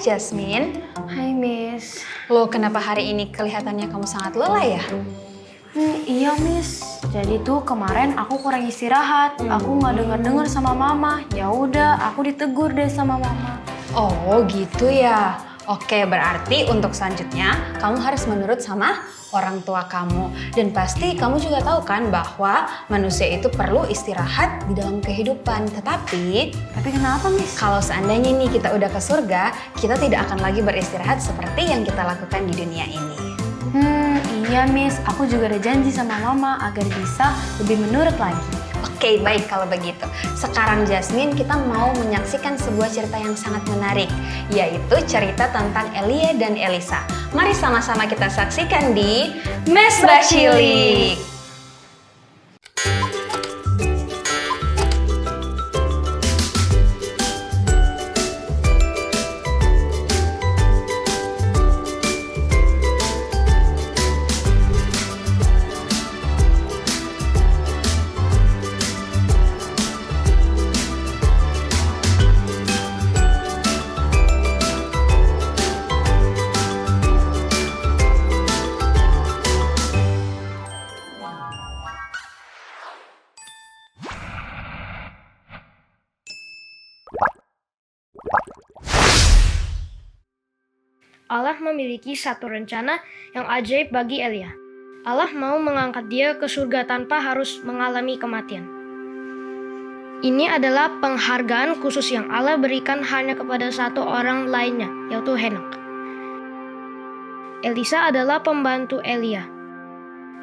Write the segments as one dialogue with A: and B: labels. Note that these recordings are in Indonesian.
A: Jasmine.
B: Hai Miss.
A: Loh, kenapa hari ini kelihatannya kamu sangat lelah ya?
B: Iya Miss. Jadi tuh kemarin aku kurang istirahat. Aku nggak dengar sama Mama. Ya udah, aku ditegur deh sama Mama.
A: Oh gitu ya. Oke, berarti untuk selanjutnya kamu harus menurut sama orang tua kamu. Dan pasti kamu juga tahu kan bahwa manusia itu perlu istirahat di dalam kehidupan. Tapi
B: kenapa Miss?
A: kalau seandainya nih kita udah ke surga, kita tidak akan lagi beristirahat seperti yang kita lakukan di dunia ini.
B: Iya Miss. Aku juga ada janji sama Mama agar bisa lebih menurut lagi.
A: Oke, baik kalau begitu. Sekarang Jasmine, kita mau menyaksikan sebuah cerita yang sangat menarik, yaitu cerita tentang Elia dan Elisa. Mari sama-sama kita saksikan di Mesbah Cilik.
C: Allah memiliki satu rencana yang ajaib bagi Elia. Allah mau mengangkat dia ke surga tanpa harus mengalami kematian. Ini adalah penghargaan khusus yang Allah berikan hanya kepada satu orang lainnya, yaitu Henok. Elisa adalah pembantu Elia.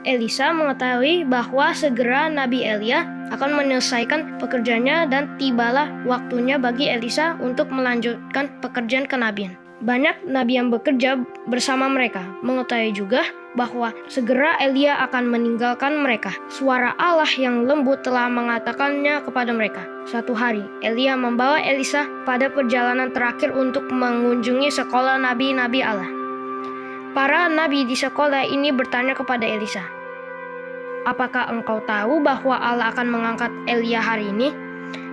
C: Elisa mengetahui bahwa segera Nabi Elia akan menyelesaikan pekerjaannya dan tibalah waktunya bagi Elisa untuk melanjutkan pekerjaan kenabian. Banyak nabi yang bekerja bersama mereka mengetahui juga bahwa segera Elia akan meninggalkan mereka. Suara Allah yang lembut telah mengatakannya kepada mereka. Suatu hari, Elia membawa Elisa pada perjalanan terakhir untuk mengunjungi sekolah nabi-nabi Allah. Para nabi di sekolah ini bertanya kepada Elisa, "Apakah engkau tahu bahwa Allah akan mengangkat Elia hari ini?"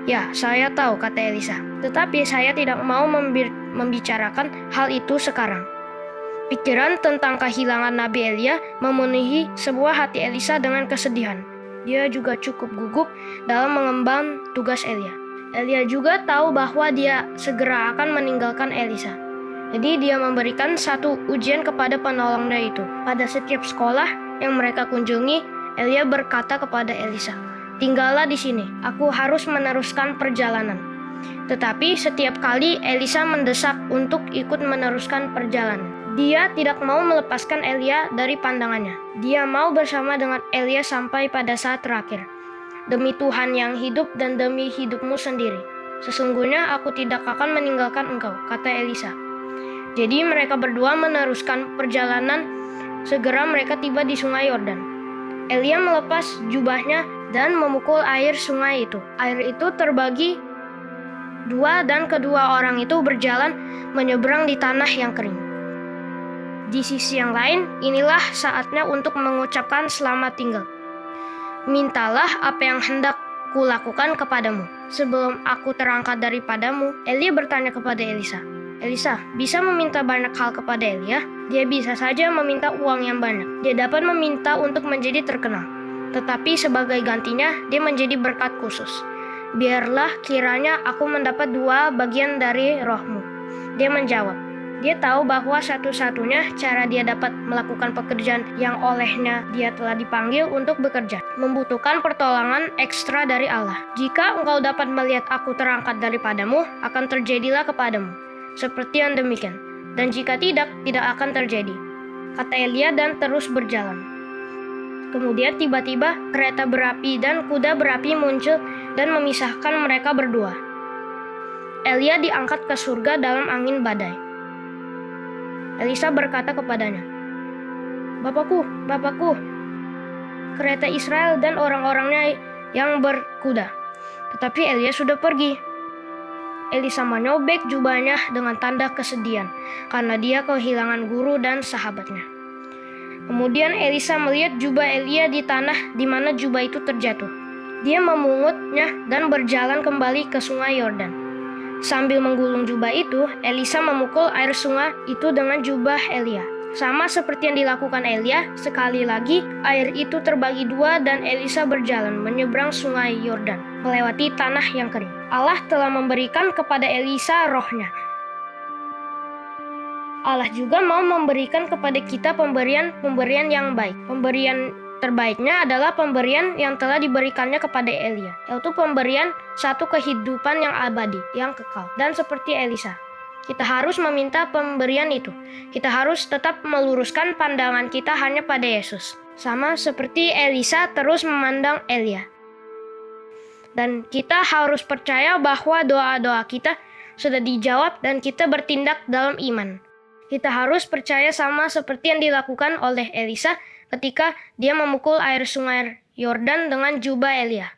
C: "Ya, saya tahu," kata Elisa. "Tetapi saya tidak mau membicarakan hal itu sekarang." Pikiran tentang kehilangan Nabi Elia memenuhi sebuah hati Elisa dengan kesedihan. Dia juga cukup gugup dalam mengemban tugas Elia. Elia juga tahu bahwa dia segera akan meninggalkan Elisa. Jadi dia memberikan satu ujian kepada penolongnya itu. Pada setiap sekolah yang mereka kunjungi, Elia berkata kepada Elisa, "Tinggallah di sini, aku harus meneruskan perjalanan." Tetapi setiap kali Elisa mendesak untuk ikut meneruskan perjalanan. Dia tidak mau melepaskan Elia dari pandangannya. Dia mau bersama dengan Elia sampai pada saat terakhir. "Demi Tuhan yang hidup dan demi hidupmu sendiri, sesungguhnya aku tidak akan meninggalkan engkau," kata Elisa. Jadi mereka berdua meneruskan perjalanan. Segera mereka tiba di sungai Yordan. Elia melepas jubahnya dan memukul air sungai itu. Air itu terbagi dua dan kedua orang itu berjalan menyeberang di tanah yang kering. Di sisi yang lain, inilah saatnya untuk mengucapkan selamat tinggal. "Mintalah apa yang hendak kulakukan kepadamu sebelum aku terangkat daripadamu." Elia bertanya kepada Elisa, "Elisa bisa meminta banyak hal kepada Elia?" Dia bisa saja meminta uang yang banyak. Dia dapat meminta untuk menjadi terkenal. Tetapi sebagai gantinya, dia menjadi berkat khusus. "Biarlah kiranya aku mendapat 2 bagian dari rohmu." Dia menjawab. Dia tahu bahwa satu-satunya cara dia dapat melakukan pekerjaan yang olehnya dia telah dipanggil untuk bekerja, membutuhkan pertolongan ekstra dari Allah. "Jika engkau dapat melihat aku terangkat daripadamu, akan terjadilah kepadamu seperti yang demikian. Dan jika tidak, tidak akan terjadi," kata Elia dan terus berjalan. Kemudian tiba-tiba kereta berapi dan kuda berapi muncul dan memisahkan mereka berdua. Elia diangkat ke surga dalam angin badai. Elisa berkata kepadanya, "Bapakku, Bapakku, kereta Israel dan orang-orangnya yang berkuda." Tetapi Elia sudah pergi. Elisa menyobek jubahnya dengan tanda kesedihan karena dia kehilangan guru dan sahabatnya. Kemudian Elisa melihat jubah Elia di tanah di mana jubah itu terjatuh. Dia memungutnya dan berjalan kembali ke sungai Yordan. Sambil menggulung jubah itu, Elisa memukul air sungai itu dengan jubah Elia. Sama seperti yang dilakukan Elia, sekali lagi air itu terbagi dua dan Elisa berjalan menyeberang sungai Yordan, melewati tanah yang kering. Allah telah memberikan kepada Elisa rohnya. Allah juga mau memberikan kepada kita pemberian yang baik. Pemberian terbaiknya adalah pemberian yang telah diberikannya kepada Elia, yaitu pemberian satu kehidupan yang abadi, yang kekal. Dan seperti Elisa, kita harus meminta pemberian itu. Kita harus tetap meluruskan pandangan kita hanya pada Yesus. Sama seperti Elisa terus memandang Elia. Dan kita harus percaya bahwa doa-doa kita sudah dijawab dan kita bertindak dalam iman. Kita harus percaya sama seperti yang dilakukan oleh Elisa ketika dia memukul air sungai Yordan dengan jubah Elia.